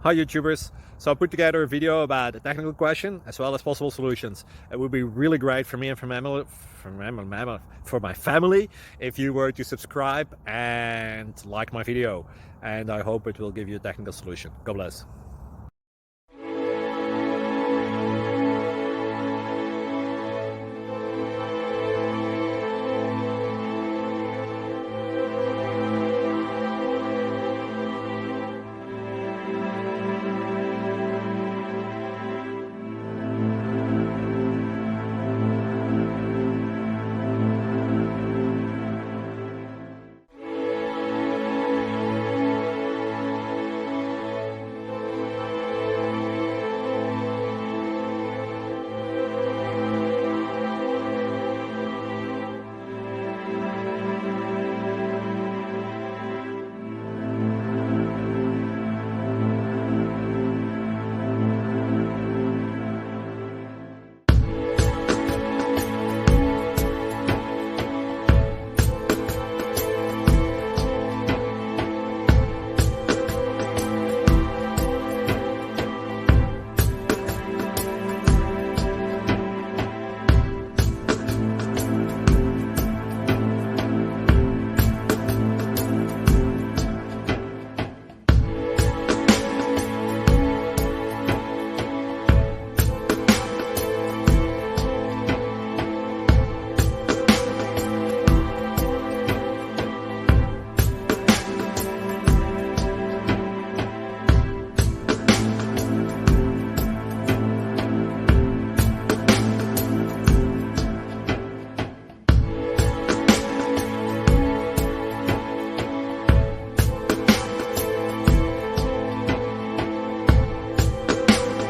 Hi YouTubers! So I put together a video about a technical question as well as possible solutions. It would be really great for me and for my family if you were to subscribe and like my video, and I hope it will give you a technical solution. God bless.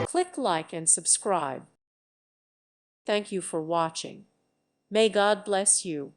Click like and subscribe. Thank you for watching. May God bless you.